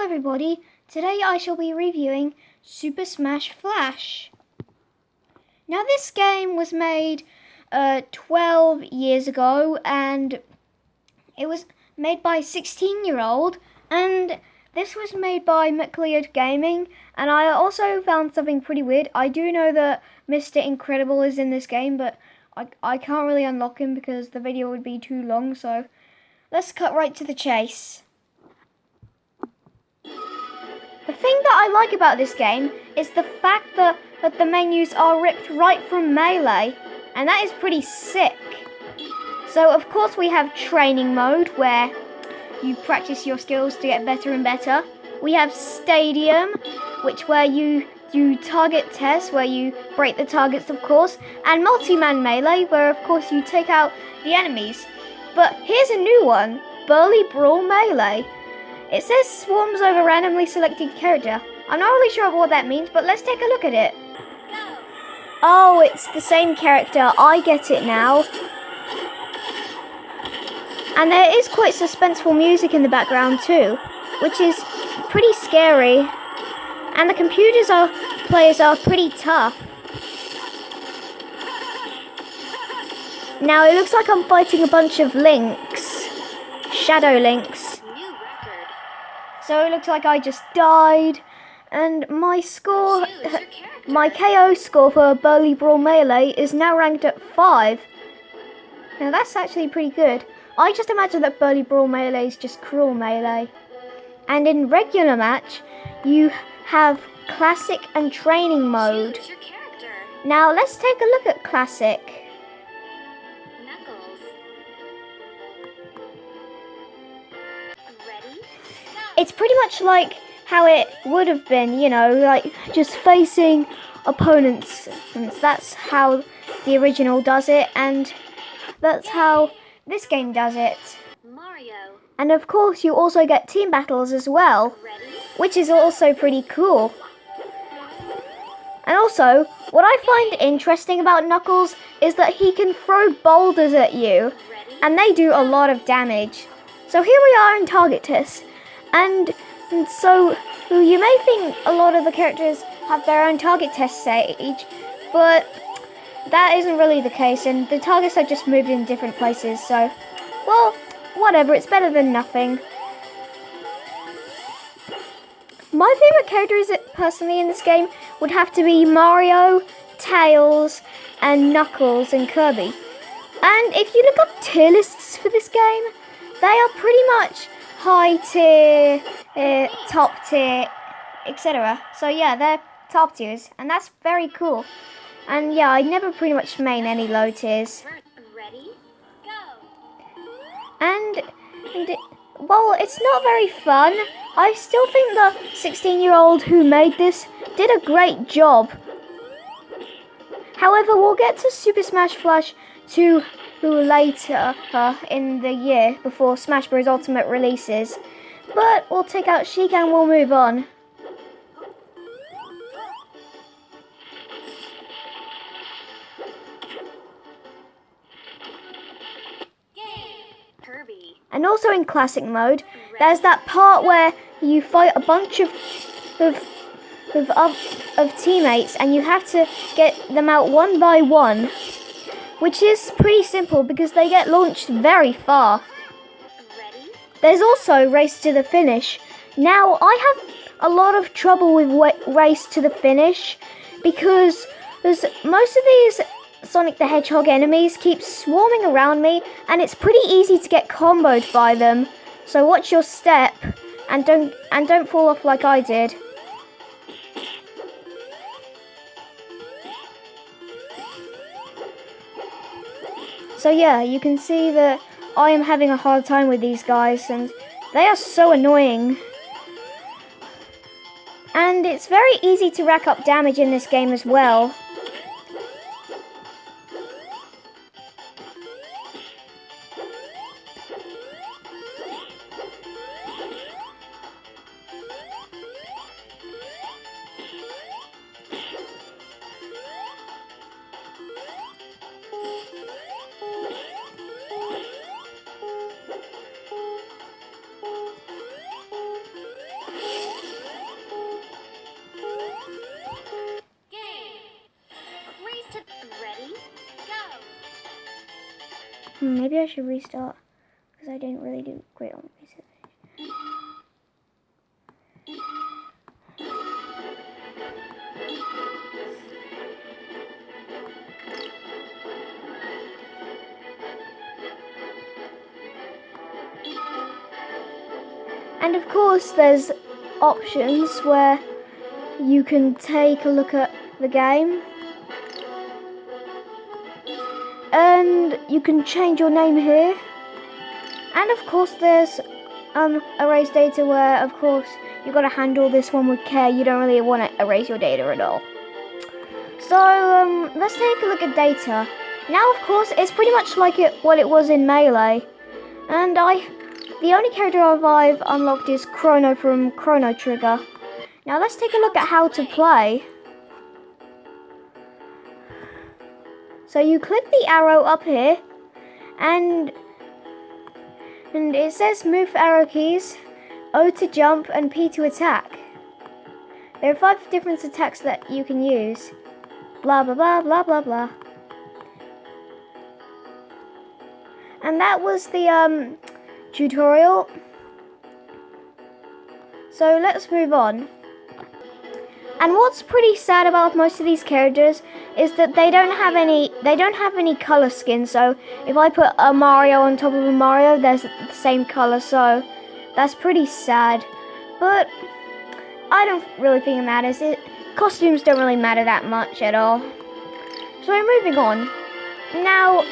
everybody, today I shall be reviewing Super Smash Flash. Now this game was made 12 years ago and it was made by a 16-year-old, and this was made by McLeod Gaming. And I also found something pretty weird. I do know that Mr. Incredible is in this game, but I can't really unlock him because the video would be too long, so let's cut right to the chase. The thing that I like about this game is the fact that the menus are ripped right from Melee, and that is pretty sick. So of course we have training mode where you practice your skills to get better and better. We have Stadium, where you do target tests, where you break the targets of course, and Multi-Man Melee, where of course you take out the enemies. But here's a new one, Burly Brawl Melee. It says swarms over randomly selected character. I'm not really sure what that means, but let's take a look at it. Oh, it's the same character. I get it now. And there is quite suspenseful music in the background too, which is pretty scary. And the players are pretty tough. Now it looks like I'm fighting a bunch of Links. Shadow Links. So it looks like I just died, and my score, my KO score for Burly Brawl Melee is now ranked at 5. Now that's actually pretty good. I just imagine that Burly Brawl Melee is just cruel melee. And in regular match, you have classic and training mode. Now let's take a look at classic. It's pretty much like how it would have been, you know, like just facing opponents. And that's how the original does it, and that's how this game does it. Mario. And of course you also get team battles as well, which is also pretty cool. And also, what I find interesting about Knuckles is that he can throw boulders at you, and they do a lot of damage. So here we are in target test. And so you may think a lot of the characters have their own target test stage, but that isn't really the case, and the targets are just moved in different places, so, well, whatever, it's better than nothing. My favourite characters personally in this game would have to be Mario, Tails, and Knuckles and Kirby. And if you look up tier lists for this game, they are pretty much high tier, top tier, etc. So yeah, they're top tiers, and that's very cool. And yeah, I never pretty much main any low tiers. Ready? Go. And well, it's not very fun. I still think the 16-year-old who made this did a great job. However, we'll get to Super Smash Flash 2 later in the year before Smash Bros. Ultimate releases. But we'll take out Sheik and we'll move on. And also in classic mode, there's that part where you fight a bunch of teammates and you have to get them out one by one, which is pretty simple because they get launched very far. There's also Race to the Finish. Now, I have a lot of trouble with Race to the Finish because most of these Sonic the Hedgehog enemies keep swarming around me, and it's pretty easy to get comboed by them. So watch your step and don't fall off like I did. So yeah, you can see that I am having a hard time with these guys, and they are so annoying. And it's very easy to rack up damage in this game as well. Maybe I should restart because I didn't really do great on research. And of course there's options where you can take a look at the game. And you can change your name here. And of course there's erase data where of course you got to handle this one with care. You don't really want to erase your data at all. So let's take a look at data. Now of course it's pretty much like what it was in Melee. And the only character I've unlocked is Chrono from Chrono Trigger. Now let's take a look at how to play. So you click the arrow up here and it says move arrow keys, O to jump and P to attack. There are 5 different attacks that you can use. Blah blah blah blah blah blah. And that was the tutorial. So let's move on. And what's pretty sad about most of these characters is that they don't have any color skin. So if I put a Mario on top of a Mario, there's the same color. So that's pretty sad. But I don't really think it matters. Costumes don't really matter that much at all. So we're moving on. Now,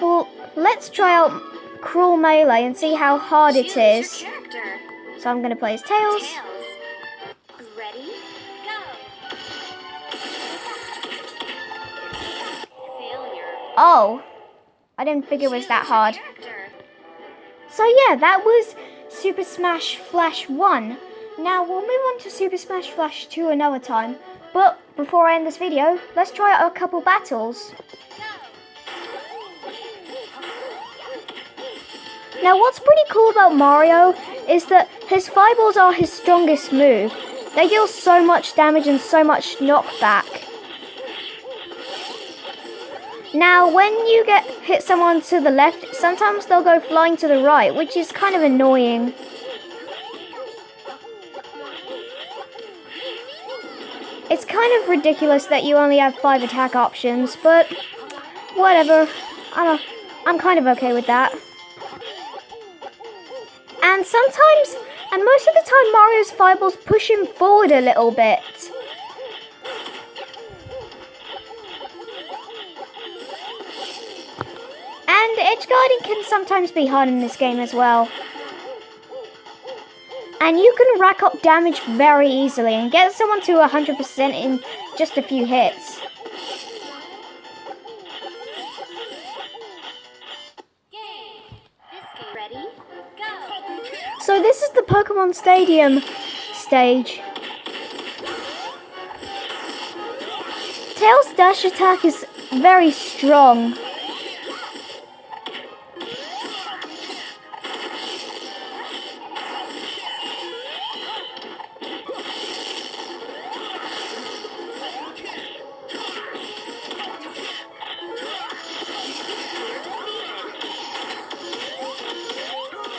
well, let's try out Cruel Melee and see how hard it is. So I'm gonna play as Tails. Ready? Go. Failure. Oh, I didn't figure it was that hard. So yeah, that was Super Smash Flash 1. Now we'll move on to Super Smash Flash 2 another time. But before I end this video, let's try out a couple battles. Now what's pretty cool about Mario is that his fireballs are his strongest move. They deal so much damage and so much knockback. Now when you hit someone to the left, sometimes they'll go flying to the right, which is kind of annoying. It's kind of ridiculous that you only have 5 attack options, but whatever. I'm kind of okay with that. And sometimes, and most of the time, Mario's fireballs push him forward a little bit. And edge guarding can sometimes be hard in this game as well. And you can rack up damage very easily and get someone to 100% in just a few hits. Ready? Go. So this is the Pokemon Stadium stage. Tails' dash attack is very strong.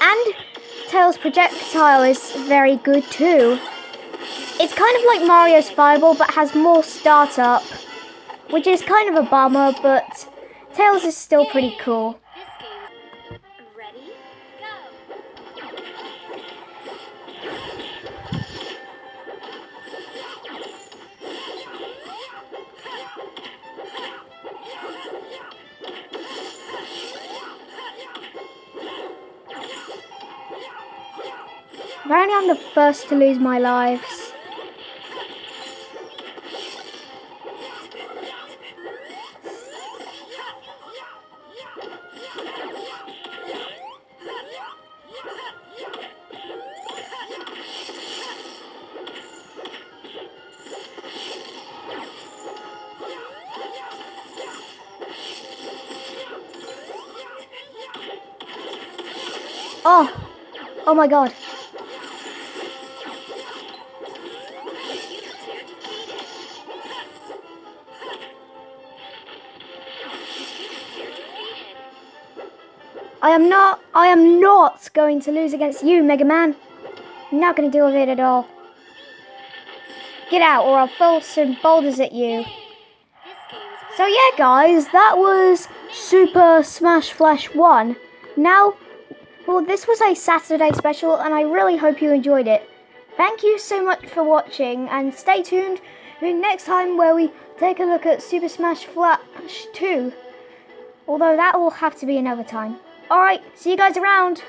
And Tails' projectile is very good too. It's kind of like Mario's Fireball but has more startup, which is kind of a bummer, but Tails is still pretty cool. Ready? Go. Apparently I'm the first to lose my lives. Oh my god. I am not going to lose against you, Mega Man. I'm not going to deal with it at all. Get out or I'll throw some boulders at you. This game is So yeah, guys, that was Super Smash Flash 1. Now, well, this was a Saturday special, and I really hope you enjoyed it. Thank you so much for watching, and stay tuned next time where we take a look at Super Smash Flash 2. Although that will have to be another time. Alright, see you guys around.